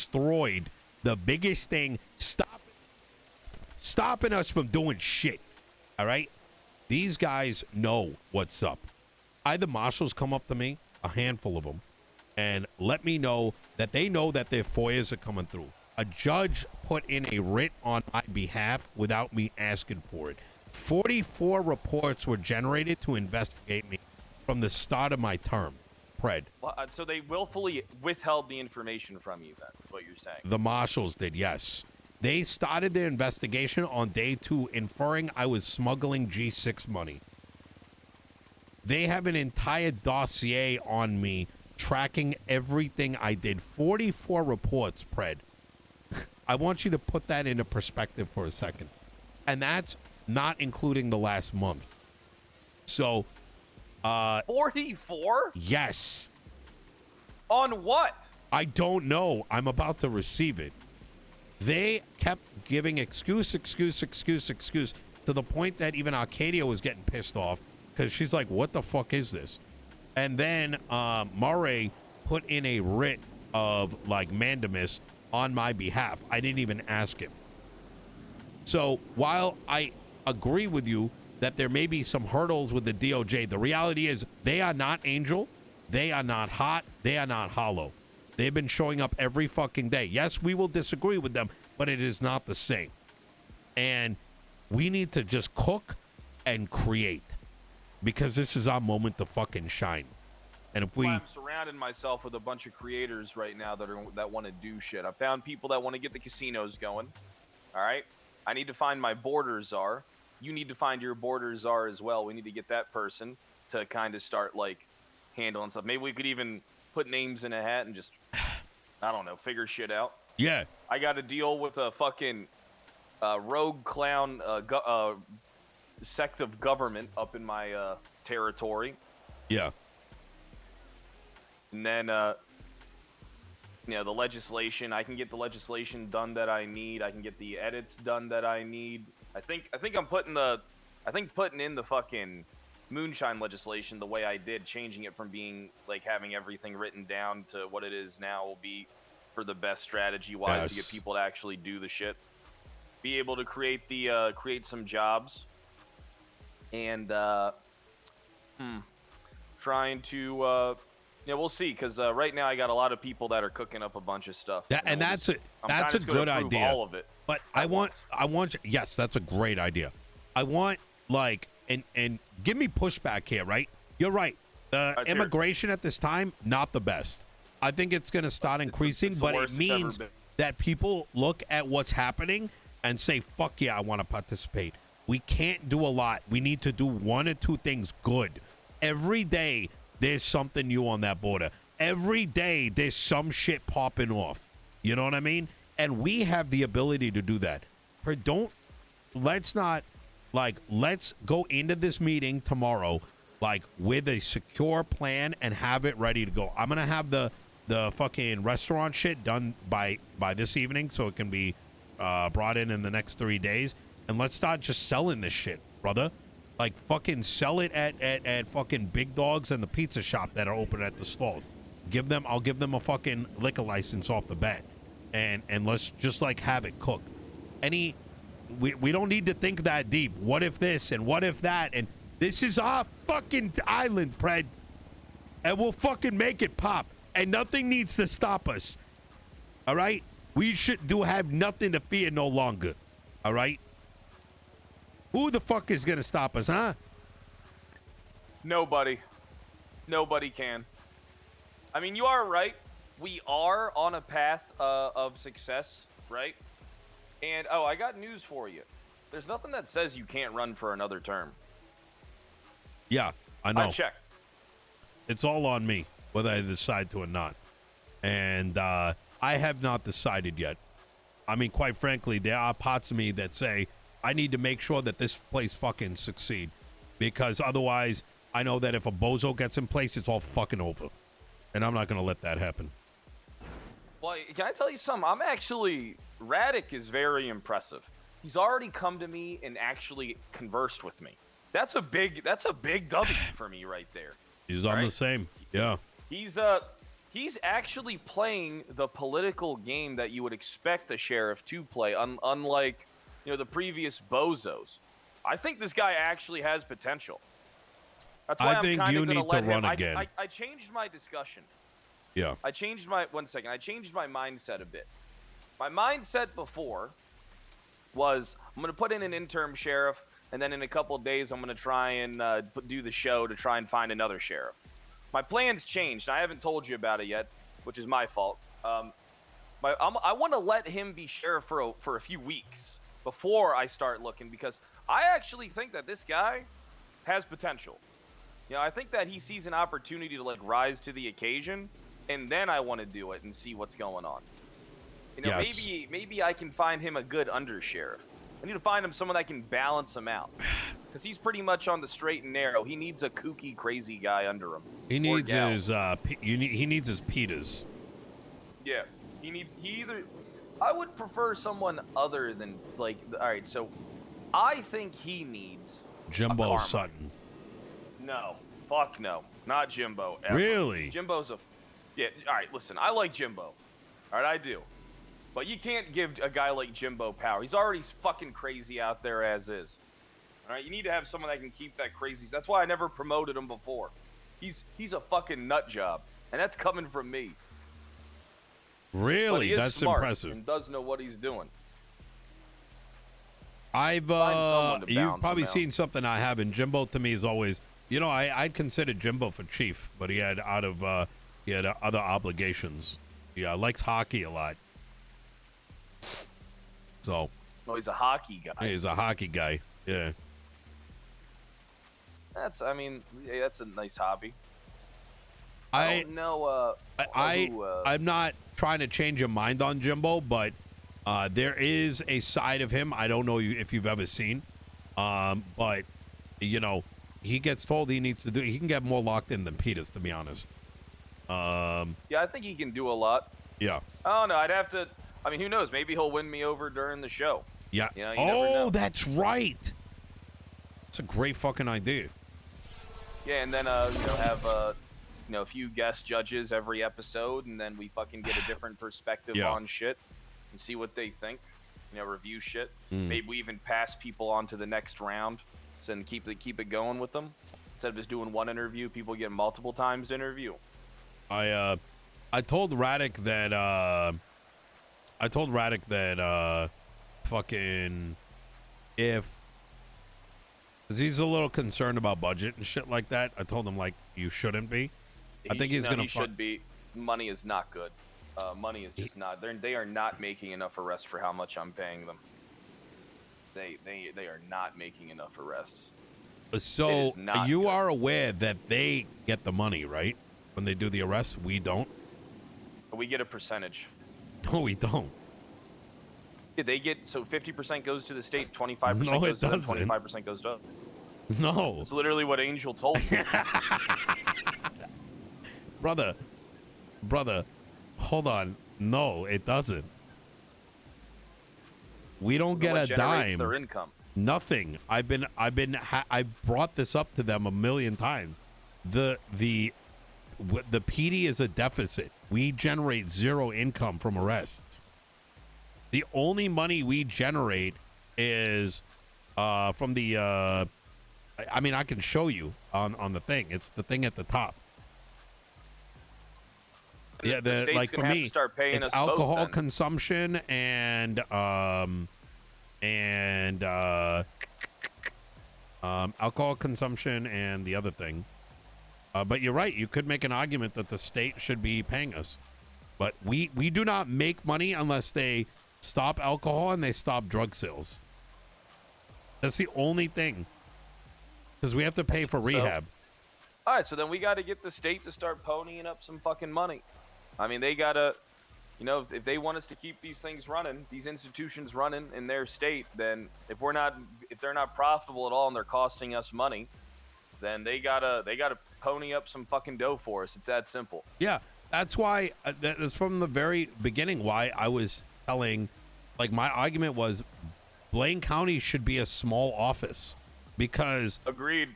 destroyed the biggest thing stopping us from doing shit. All right? These guys know what's up. Either marshals come up to me, a handful of them, and let me know that they know that their FOIAs are coming through. A judge put in a writ on my behalf without me asking for it. 44 reports were generated to investigate me from the start of my term. Pred. Well, so they willfully withheld the information from you, then, is what you're saying. The marshals did, yes. They started their investigation on day 2, inferring I was smuggling G6 money. They have an entire dossier on me, tracking everything I did. 44 reports, Pred. I want you to put that into perspective for a second. And that's not including the last month. So, 44? yes. On what? I don't know. I'm about to receive it. They kept giving excuse to the point that even Arcadia was getting pissed off because she's like, what the fuck is this? And then Murray put in a writ of like mandamus on my behalf. I didn't even ask him. So while I agree with you that there may be some hurdles with the DOJ, the reality is they are not Angel. They are not Hot. They are not Hollow. They've been showing up every fucking day. Yes, we will disagree with them, but it is not the same. And we need to just cook and create because this is our moment to fucking shine. And if we... Well, I'm surrounding myself with a bunch of creators right now that want to do shit. I found people that want to get the casinos going. All right? I need to find my border czar. You need to find your border czar as well. We need to get that person to kind of start, like, handling stuff. Maybe we could even put names in a hat and just, I don't know, figure shit out. Yeah. I got to deal with a fucking rogue clown sect of government up in my territory. Yeah. And then, you know, the legislation. I can get the legislation done that I need. I can get the edits done that I need. I think I'm putting in the fucking moonshine legislation the way I did, changing it from being like having everything written down to what it is now will be for the best strategy wise to get people to actually do the shit. Be able to create some jobs and trying to yeah, we'll see, because right now I got a lot of people that are cooking up a bunch of stuff. Yeah, and that's a good idea. All of it. But I want, yes, that's a great idea. I want, like, and give me pushback here, right? You're right. Immigration at this time, not the best. I think it's going to start increasing, but it means that people look at what's happening and say, fuck yeah, I want to participate. We can't do a lot. We need to do one or two things good. Every day, there's something new on that border. Every day, there's some shit popping off. You know what I mean? And we have the ability to do that. Let's go into this meeting tomorrow, like, with a secure plan and have it ready to go. I'm going to have the fucking restaurant shit done by this evening so it can be brought in the next 3 days. And let's start just selling this shit, brother. Like, fucking sell it at fucking Big Dogs and the pizza shop that are open at the stalls. I'll give them a fucking liquor license off the bat. And let's just, like, have it cooked. We don't need to think that deep. What if this and what if that? And this is our fucking island, Pred. And we'll fucking make it pop. And nothing needs to stop us. All right? We have nothing to fear no longer. All right? Who the fuck is going to stop us, huh? Nobody. Nobody can. I mean, you are right. We are on a path of success, right? And, oh, I got news for you. There's nothing that says you can't run for another term. Yeah, I know. I checked. It's all on me, whether I decide to or not. And I have not decided yet. I mean, quite frankly, there are parts of me that say, I need to make sure that this place fucking succeed. Because otherwise, I know that if a bozo gets in place, it's all fucking over. And I'm not going to let that happen. Well, can I tell you something? Radic is very impressive. He's already come to me and actually conversed with me. That's a big W for me right there. He's on the same. Yeah. He's He's actually playing the political game that you would expect a sheriff to play, unlike, the previous bozos. I think this guy actually has potential. That's why I'm kind of going to let him. I changed my discussion. Yeah. I changed my mindset a bit. My mindset before was I'm going to put in an interim sheriff, and then in a couple of days I'm going to try and do the show to try and find another sheriff. My plans changed. I haven't told you about it yet, which is my fault. I want to let him be sheriff for a few weeks before I start looking, because I actually think that this guy has potential. I think that he sees an opportunity to rise to the occasion, and then I want to do it and see what's going on. Yes. Maybe I can find him a good undersheriff. I need to find him someone that can balance him out, because he's pretty much on the straight and narrow. He needs a kooky, crazy guy under him. He needs his he needs his Peters. Yeah, I would prefer someone other than all right. So, I think he needs Jimbo Sutton. No, fuck no, not Jimbo. Ever. Really? Jimbo's all right. Listen, I like Jimbo. All right, I do. But you can't give a guy like Jimbo power. He's already fucking crazy out there as is. All right, you need to have someone that can keep that crazy. That's why I never promoted him before. He's a fucking nut job, and that's coming from me. Really? That's smart impressive. And does know what he's doing. You've probably seen something I haven't. Jimbo to me is always, I'd consider Jimbo for chief, but he had other obligations. Yeah, likes hockey a lot. So. Oh, he's a hockey guy. Yeah, he's a hockey guy. Yeah. That's a nice hobby. I don't know. I'm not trying to change your mind on Jimbo, but there is a side of him I don't know if you've ever seen. But he gets told he needs to do. He can get more locked in than Peters, to be honest. Yeah, I think he can do a lot. Yeah. Oh no, I'd have to. I mean, who knows? Maybe he'll win me over during the show. Yeah. You never know. That's right. It's a great fucking idea. Yeah, and then have a few guest judges every episode, and then we fucking get a different perspective on shit and see what they think. Review shit. Maybe we even pass people on to the next round, so then keep it going with them. Instead of just doing one interview, people get multiple times to interview. I told Radic that fucking if, because he's a little concerned about budget and shit like that. I told him you shouldn't be. I think he's gonna. He should be. Money is not good. Money is just not. They are not making enough arrests for how much I'm paying them. They are not making enough arrests. So you are aware that they get the money, right? When they do the arrests, we don't. We get a percentage. No, we don't. Yeah, they get 50% goes to the state, 25% goes to them, 25% goes to us. No. It's literally what Angel told me. brother, hold on. No, it doesn't. We don't get a dime. Their income. Nothing. I brought this up to them a million times. The PD is a deficit. We generate zero income from arrests. The only money we generate is from the. I can show you on the thing. It's the thing at the top. Yeah, like for me, it's alcohol consumption and alcohol consumption and the other thing. But you're right. You could make an argument that the state should be paying us, but we do not make money unless they stop alcohol and they stop drug sales. That's the only thing, because we have to pay for rehab. All right, so then we got to get the state to start ponying up some fucking money. I mean, they gotta, if they want us to keep these things running, these institutions running in their state, then if they're not profitable at all and they're costing us money, then they gotta pony up some fucking dough for us. It's that simple. Yeah, that's why. That's from the very beginning why I was telling, my argument was, Blaine County should be a small office, because agreed.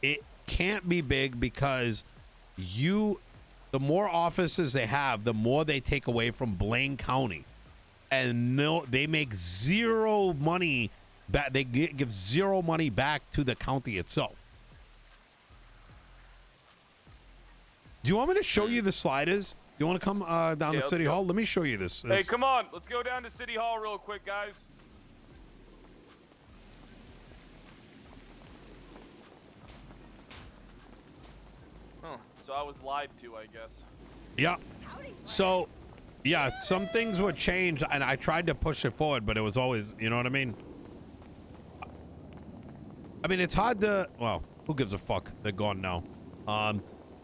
It can't be big because you the more offices they have, the more they take away from Blaine County. And no, they make zero money back. They give zero money back to the county itself. Do you want me to show you the sliders? You want to come down to City Hall? Let me show you this. Hey, come on. Let's go down to City Hall real quick, guys. Huh. So I was lied to, I guess. Yeah. So, yeah, some things were changed, and I tried to push it forward, but it was always, you know what I mean? I mean, it's hard to, well, who gives a fuck? They're gone now.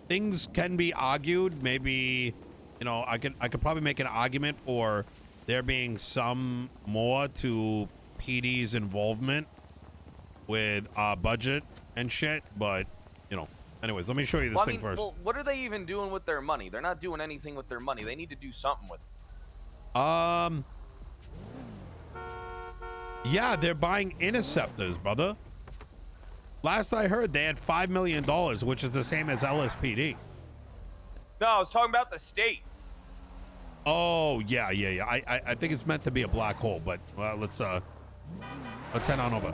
Things can be argued. Maybe, you know, I could probably make an argument for there being some more to PD's involvement with budget and shit, but, you know. Anyways, let me show you this thing first. Well, what are they even doing with their money? They're not doing anything with their money. They need to do something with it. Yeah, they're buying interceptors, brother. Last I heard, they had $5 million, which is the same as LSPD. No, I was talking about the state. Oh, yeah. I think it's meant to be a black hole, but let's head on over.